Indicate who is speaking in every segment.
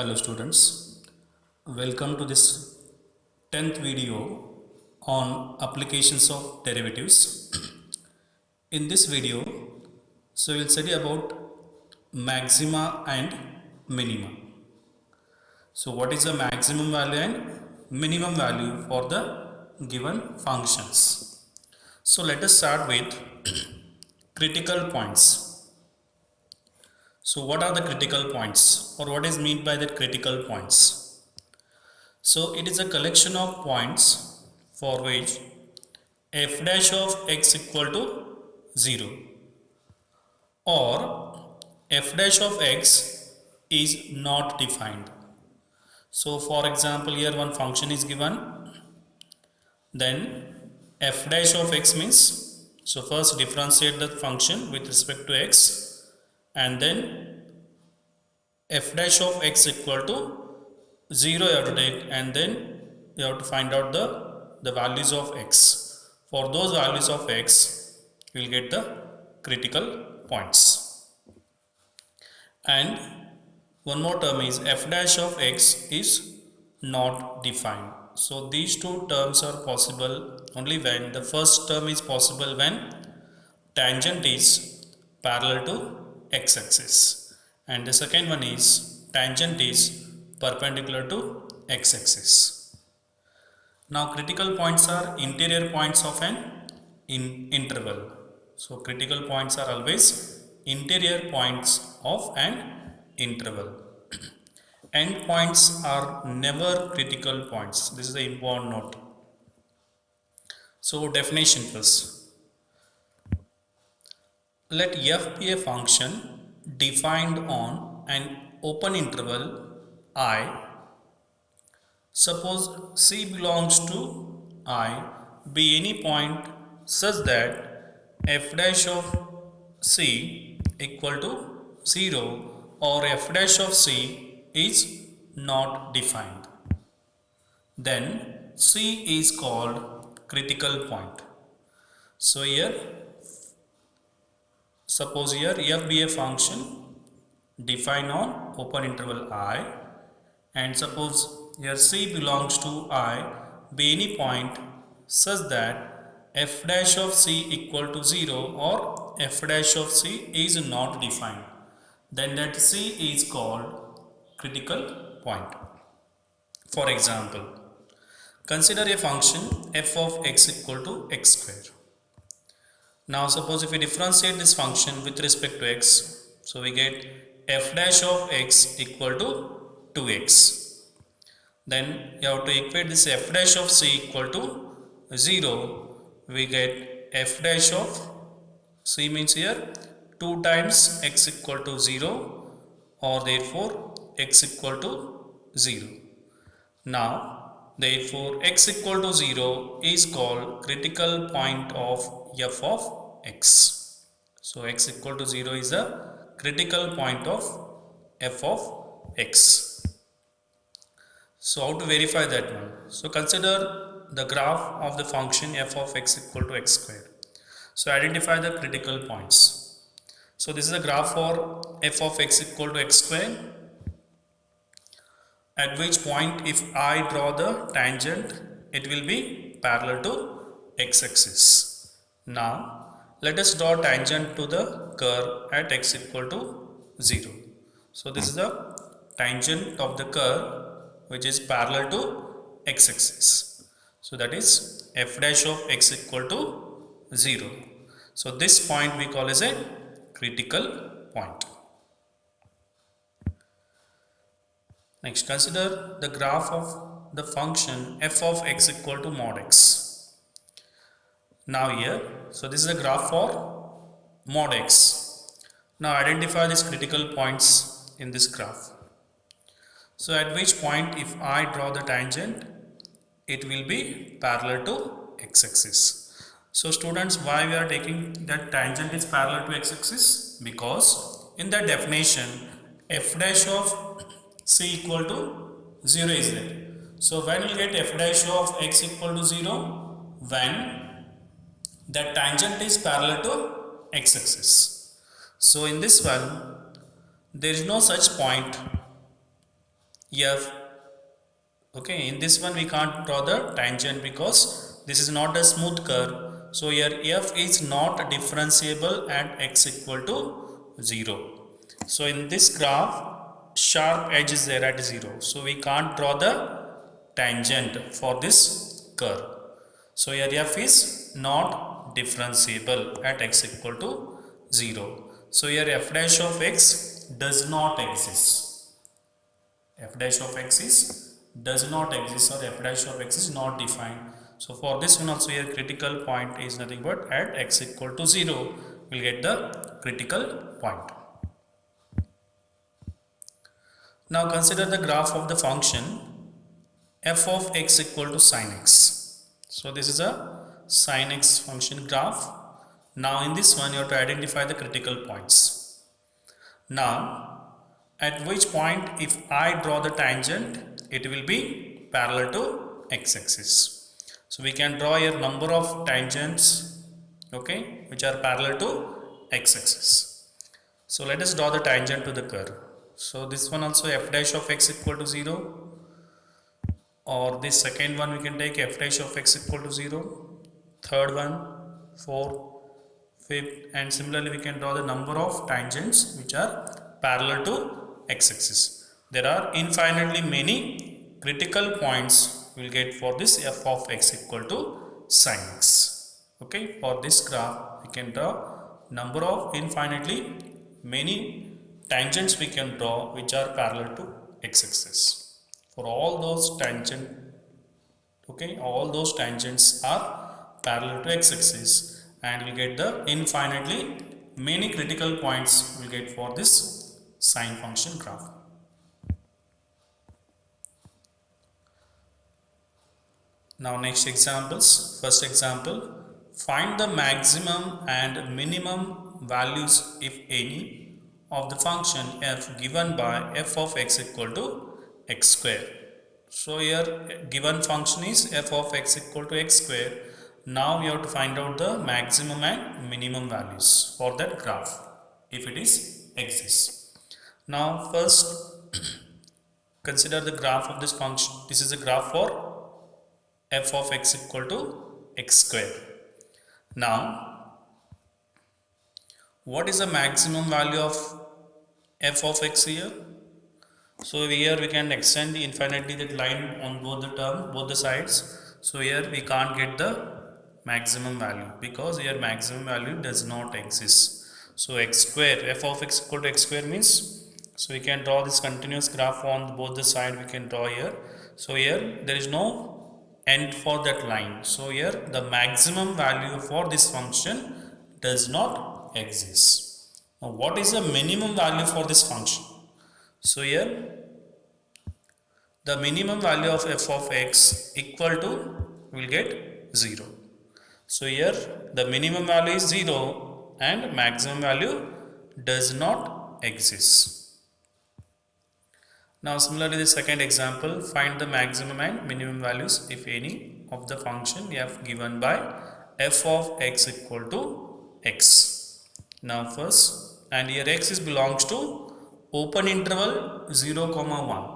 Speaker 1: Hello students, welcome to this 10th video on applications of derivatives. In this video, we'll study about maxima and minima. So what is the maximum value and minimum value for the given functions? So let us start with critical points. So what are the critical points, or what is meant by the critical points? So it is a collection of points for which f dash of x equal to 0 or f dash of x is not defined. So for example, here one function is given, then f dash of x means, so first differentiate the function with respect to x, and then f dash of x equal to 0 you have to take, and then you have to find out the values of x. For those values of x, you will get the critical points. And one more term is f dash of x is not defined. So these two terms are possible only when the first term is possible when tangent is parallel to x-axis, and the second one is tangent is perpendicular to x-axis. Now critical points are interior points of an interval. So critical points are always interior points of an interval. Endpoints are never critical points. This is the important note. So definition first. Let f be a function defined on an open interval I. Suppose C belongs to I be any point such that f dash of C equal to 0 or f dash of C is not defined. Then C is called critical point. So here, suppose here f be a function defined on open interval I, and suppose here C belongs to I be any point such that f dash of C equal to 0 or f dash of C is not defined, then that C is called critical point. For example, consider a function f of x equal to x square. Now suppose if we differentiate this function with respect to x, so we get f dash of x equal to 2x. Then you have to equate this f dash of c equal to 0. We get f dash of c means here 2 times x equal to 0, or therefore x equal to 0. Now therefore x equal to 0 is called critical point of f of x. So x equal to 0 is the critical point of f of x. So how to verify that one? So consider the graph of the function f of x equal to x square. So identify the critical points. So this is a graph for f of x equal to x square, at which point if I draw the tangent, it will be parallel to x-axis. Now let us draw tangent to the curve at x equal to 0. So this is the tangent of the curve which is parallel to x-axis. So that is f dash of x equal to 0. So this point we call as a critical point. Next, consider the graph of the function f of x equal to mod x. Now here, so this is a graph for mod x. Now identify these critical points in this graph. So at which point if I draw the tangent, it will be parallel to x-axis. So students, why we are taking that tangent is parallel to x-axis? Because in the definition f dash of c equal to 0 is there. So when we get f dash of x equal to 0? When that tangent is parallel to x-axis. So in this one, there is no such point f. Okay, in this one we can't draw the tangent because this is not a smooth curve. So here f is not differentiable at x equal to 0. So in this graph, sharp edge is there at 0. So we can't draw the tangent for this curve. So here f is not differentiable at x equal to 0. So here f dash of x does not exist. F dash of x is does not exist, or f dash of x is not defined. So for this one also, here critical point is nothing but at x equal to 0 we'll get the critical point. Now consider the graph of the function f of x equal to sin x. So this is a sin x function graph. Now in this one you have to identify the critical points. Now at which point if I draw the tangent, it will be parallel to x-axis. So we can draw a number of tangents, okay, which are parallel to x-axis. So let us draw the tangent to the curve. So this one also f dash of x equal to 0, or this second one we can take f dash of x equal to 0, third one, fourth, fifth, and similarly we can draw the number of tangents which are parallel to x-axis. There are infinitely many critical points we will get for this f of x equal to sin x. Okay, for this graph we can draw number of infinitely many tangents we can draw which are parallel to x-axis. For all those tangent, okay, all those tangents are parallel to x-axis, and we get the infinitely many critical points we will get for this sine function graph. Now next examples. First example, find the maximum and minimum values, if any, of the function f given by f of x equal to x square. So here given function is f of x equal to x square. Now we have to find out the maximum and minimum values for that graph if it is exists. Now first consider the graph of this function. This is a graph for f of x equal to x square. Now what is the maximum value of f of x here? So here we can extend infinitely that line on both the term, both the sides. So here we can't get the maximum value because here maximum value does not exist. So x square, f of x equal to x square means, so we can draw this continuous graph on both the side we can draw here. So here there is no end for that line. So here the maximum value for this function does not exist. Now what is the minimum value for this function? So here the minimum value of f of x equal to will get 0. So here the minimum value is 0 and maximum value does not exist. Now similarly the second example, find the maximum and minimum values, if any, of the function f given by f of x equal to x. Now first, and here x belongs to open interval 0, 1.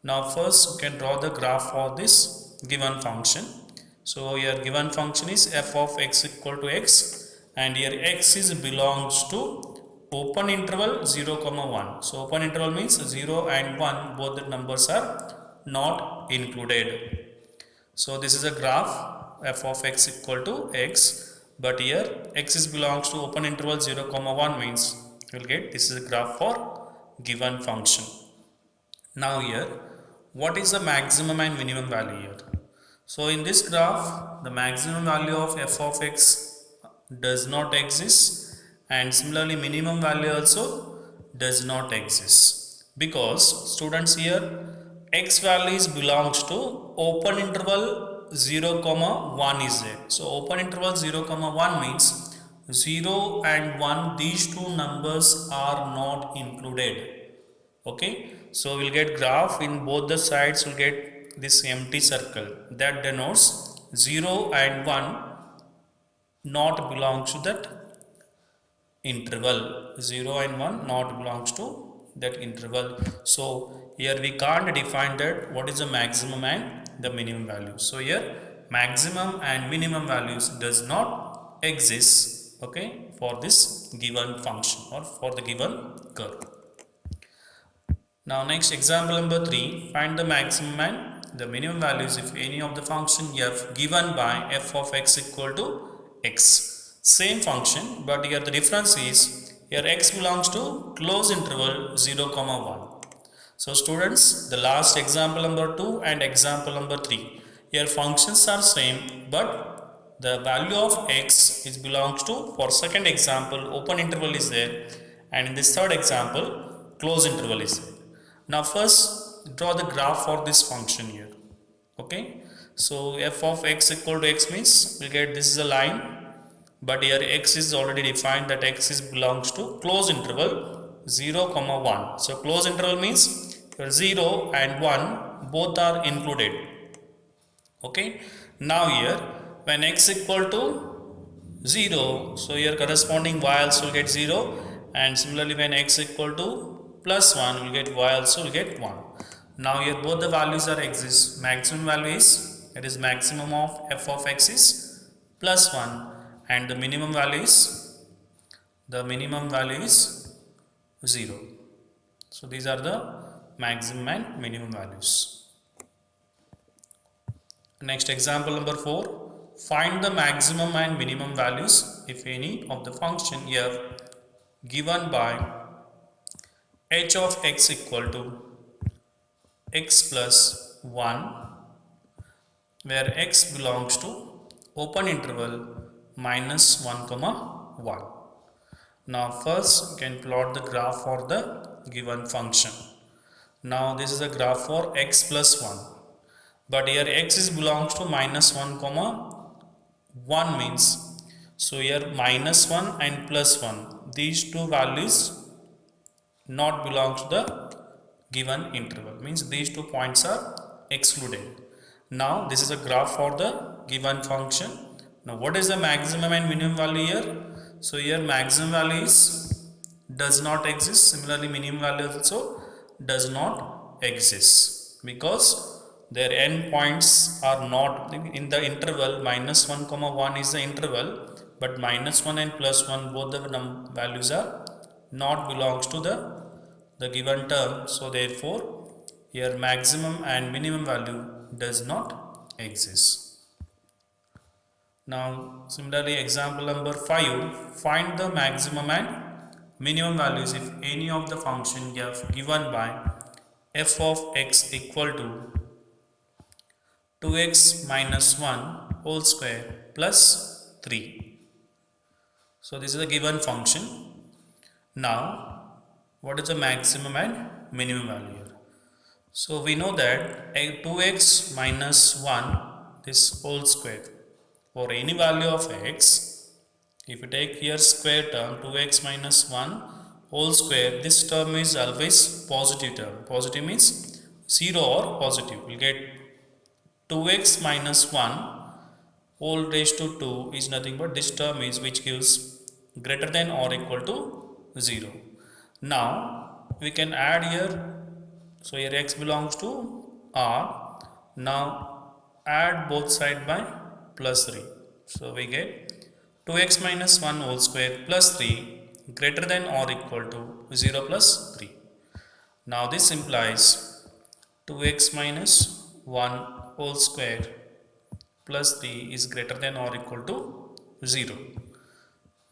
Speaker 1: Now first we can draw the graph for this given function. So here given function is f of x equal to x, and here x is belongs to open interval 0, 1. So open interval means 0 and 1, both the numbers are not included. So this is a graph f of x equal to x, but here x is belongs to open interval 0, 1 means you will get this is a graph for given function. Now here what is the maximum and minimum value here? So in this graph the maximum value of f of x does not exist, and similarly minimum value also does not exist, because students here x values belongs to open interval 0, 1 is there. So open interval 0, 1 means 0 and 1, these two numbers are not included. Okay, so we'll get graph in both the sides, we'll get this empty circle that denotes 0 and 1 not belongs to that interval. 0 and 1 not belongs to that interval. So here we can't define that what is the maximum and the minimum value. So here maximum and minimum values does not exist, okay, for this given function or for the given curve. Now next example number 3, find the maximum and the minimum values if any of the function f given by f of x equal to x. Same function, but here the difference is here x belongs to closed interval 0, 1. So students, the last example number 2 and example number 3, here functions are same, but the value of x is belongs to, for second example, open interval is there, and in this third example, closed interval is there. Now first draw the graph for this function here. Okay, so f of x equal to x means we'll get this is a line, but here x is already defined that x is belongs to closed interval 0, 1. So closed interval means your 0 and 1 both are included. Okay, now here when x equal to 0, so your corresponding y also will get 0, and similarly when x equal to plus 1 will get y also will get 1. Now here both the values are exist. Maximum value is, that is maximum of f of x is plus 1, and the minimum value is 0. So these are the maximum and minimum values. Next example number 4, find the maximum and minimum values if any of the function f given by h of x equal to x plus 1, where x belongs to open interval minus 1, 1. Now first you can plot the graph for the given function. Now this is a graph for x plus 1, but here x is belongs to minus 1, 1 means, so here minus 1 and plus 1, these two values not belong to the given interval, means these 2 points are excluded. Now this is a graph for the given function. Now what is the maximum and minimum value here? So here maximum value is does not exist, similarly minimum value also does not exist, because their end points are not in the interval. Minus 1, 1 is the interval, but minus 1 and plus 1 both the values are not belongs to the given term. So therefore here maximum and minimum value does not exist. Now similarly example number 5, find the maximum and minimum values if any of the function f given by f of x equal to 2x minus 1 whole square plus 3. So this is a given function. Now what is the maximum and minimum value here? So we know that 2x minus 1 this whole square, for any value of x, if you take here square term 2x minus 1 whole square, this term is always positive term. Positive means 0 or positive. We will get 2x minus 1 whole raised to 2 is nothing but this term is which gives greater than or equal to 0. Now we can add here, so here x belongs to r. Now add both side by plus 3. So we get 2x minus 1 whole square plus 3 greater than or equal to 0 plus 3. Now this implies 2x minus 1 whole square plus 3 is greater than or equal to 0.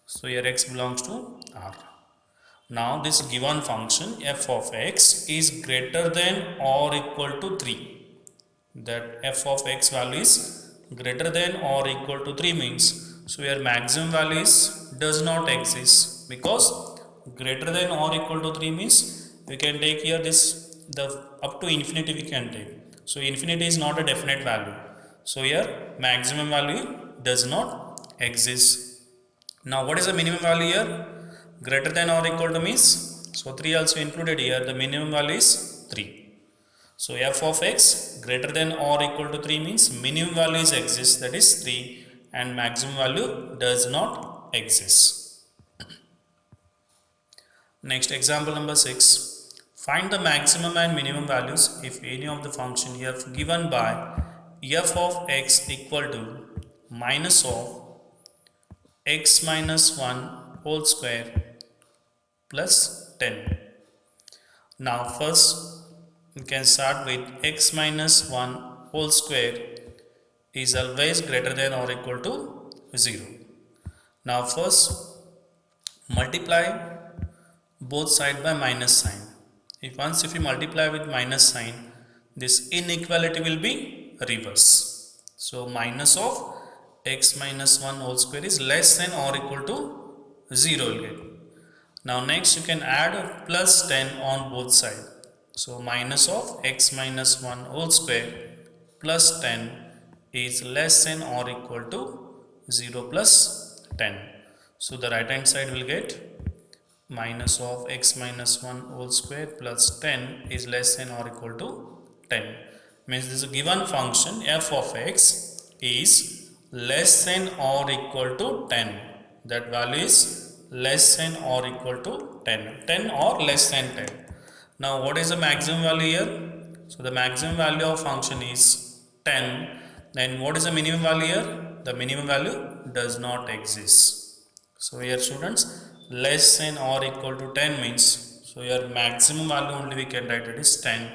Speaker 1: So here x belongs to r. Now this given function f of x is greater than or equal to 3. That f of x value is greater than or equal to 3 means, so here maximum value is does not exist, because greater than or equal to 3 means we can take here this the up to infinity we can take. So infinity is not a definite value. So here maximum value does not exist. Now what is the minimum value here? Greater than or equal to means, so 3 also included here, the minimum value is 3. So f of x greater than or equal to 3 means minimum values exist, that is 3, and maximum value does not exist. Next example number 6, Find the maximum and minimum values if any of the function f given by f of x equal to minus of x minus 1 whole square plus 10. Now first we can start with x minus 1 whole square is always greater than or equal to 0. Now first multiply both side by minus sign. If you multiply with minus sign, this inequality will be reverse. So minus of x minus 1 whole square is less than or equal to 0 will get. Now next you can add plus 10 on both sides. So minus of x minus 1 whole square plus 10 is less than or equal to 0 plus 10. So the right hand side will get minus of x minus 1 whole square plus 10 is less than or equal to 10. Means this given function f of x is less than or equal to 10. That value is less than or equal to 10. 10 or less than 10. Now what is the maximum value here? So the maximum value of function is 10. Then what is the minimum value here? The minimum value does not exist. So here students, less than or equal to 10 means, so your maximum value only we can write that is 10,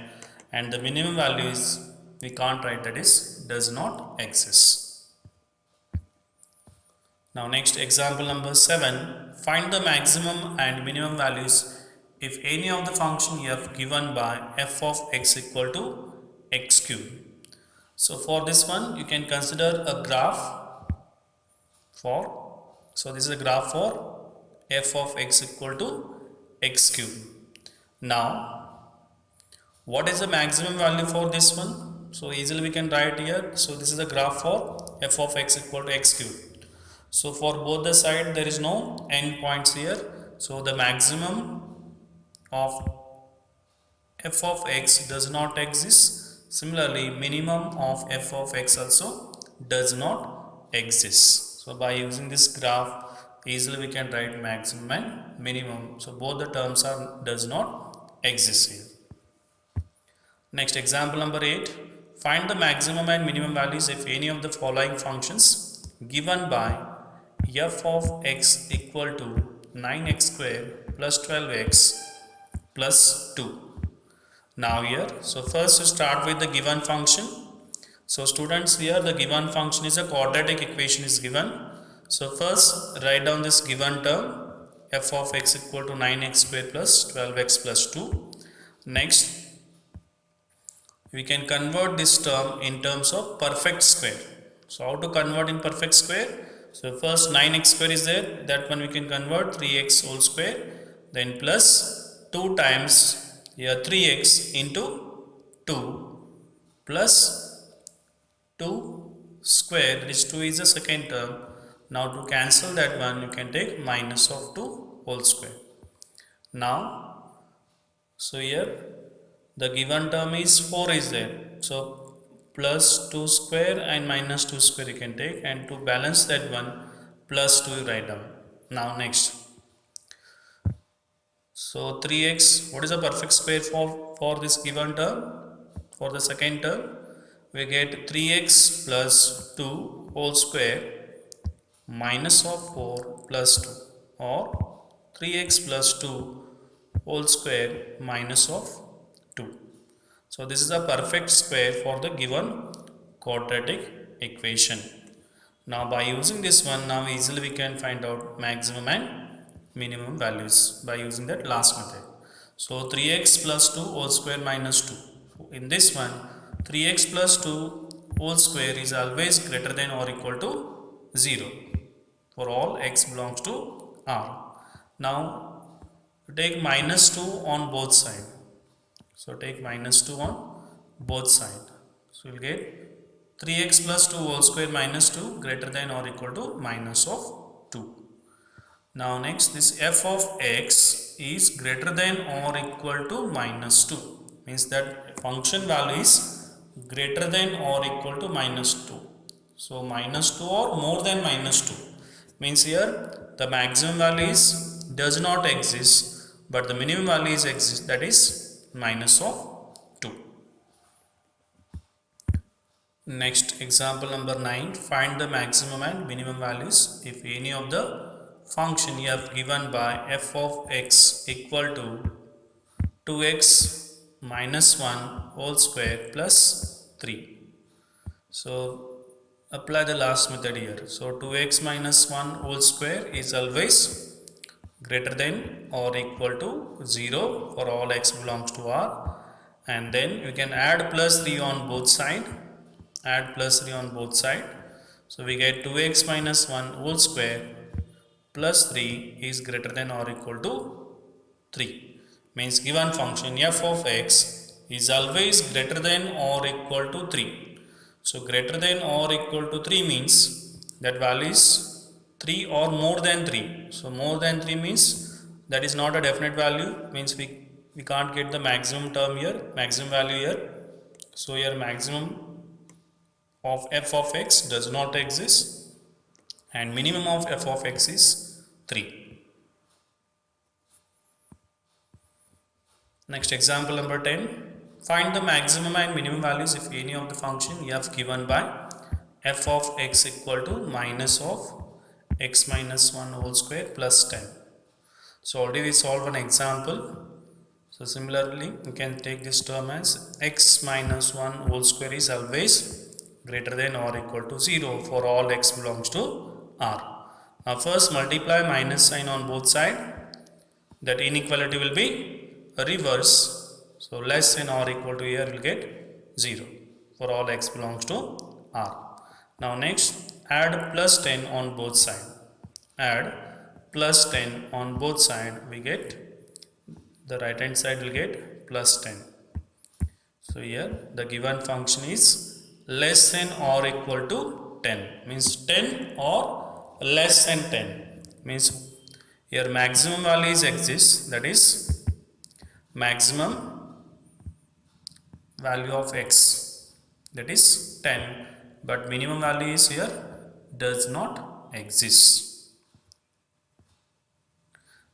Speaker 1: and the minimum value is we can't write, that is does not exist. Now next example number 7, find the maximum and minimum values if any of the function f given by f of x equal to x cube. So for this one you can consider a graph for, so this is a graph for f of x equal to x cube. Now what is the maximum value for this one? So easily we can write here. So this is a graph for f of x equal to x cube. So for both the side there is no end points here. So the maximum of f of x does not exist. Similarly minimum of f of x also does not exist. So by using this graph easily we can write maximum and minimum. So both the terms are does not exist here. Next example number 8, find the maximum and minimum values if any of the following functions given by f of x equal to 9x square plus 12x plus 2. Now here, so first we start with the given function. So students, here the given function is a quadratic equation is given. So first write down this given term f of x equal to 9x square plus 12x plus 2. Next we can convert this term in terms of perfect square. So how to convert in perfect square? So first 9x square is there, that one we can convert 3x whole square, then plus 2 times here 3x into 2 plus 2 square, that is 2 is the second term. Now to cancel that one you can take minus of 2 whole square. Now so here the given term is 4 is there. So plus 2 square and minus 2 square you can take, and to balance that one plus 2 you write down. Now next, so 3x, what is the perfect square for this given term? For the second term we get 3x plus 2 whole square minus of 4 plus 2, or 3x plus 2 whole square minus of 2. So this is a perfect square for the given quadratic equation. Now by using this one, now easily we can find out maximum and minimum values by using that last method. So 3x plus 2 whole square minus 2. In this one 3x plus 2 whole square is always greater than or equal to 0 for all x belongs to R. Now take minus 2 on both sides. So take minus 2 on both sides. So you will get 3x plus 2 whole square minus 2 greater than or equal to minus of 2. Now next, this f of x is greater than or equal to minus 2. Means that function value is greater than or equal to minus 2. So minus 2 or more than minus 2. Means here the maximum value is does not exist, but the minimum value is exist, that is minus of 2. Next, example number 9. Find the maximum and minimum values if any of the function you have given by f of x equal to 2x minus 1 whole square plus 3. So apply the last method here. So 2x minus 1 whole square is always greater than or equal to 0 for all x belongs to R, and then you can add plus 3 on both side. Add plus 3 on both side. So we get 2x minus 1 whole square plus 3 is greater than or equal to 3. Means given function f of x is always greater than or equal to 3. So greater than or equal to 3 means that value is 3 or more than 3. So more than 3 means that is not a definite value, means we can't get the maximum term here, maximum value here. So here maximum of f of x does not exist and minimum of f of x is 3. Next, example number 10. Find the maximum and minimum values if any of the function you have given by f of x equal to minus of x minus 1 whole square plus 10. So already we solved one example. So similarly, you can take this term as x minus 1 whole square is always greater than or equal to 0 for all x belongs to R. Now first multiply minus sign on both sides. That inequality will be a reverse. So less than or equal to here will get 0 for all x belongs to R. Now next, add plus 10 on both sides. Add plus 10 on both sides, we get the right hand side will get plus 10. So here the given function is less than or equal to 10, means 10 or less than 10, means here maximum values exist, that is maximum value of x, that is 10, but minimum value is here does not exist.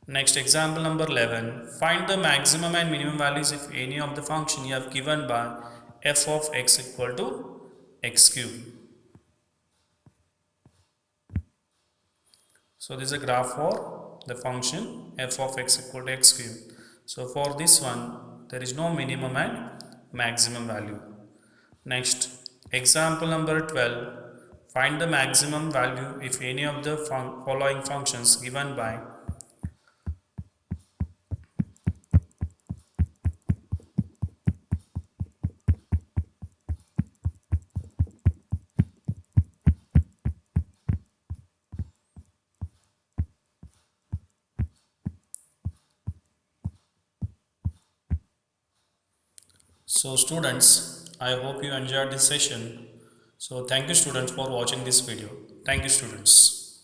Speaker 1: Next, example number 11. Find the maximum and minimum values if any of the function you have given by f of x equal to x cube. So this is a graph for the function f of x equal to x cube. So for this one, there is no minimum and maximum value. Next, example number 12. Find the maximum value if any of the following functions given by So students, I hope you enjoyed this session. So thank you students for watching this video. Thank you students.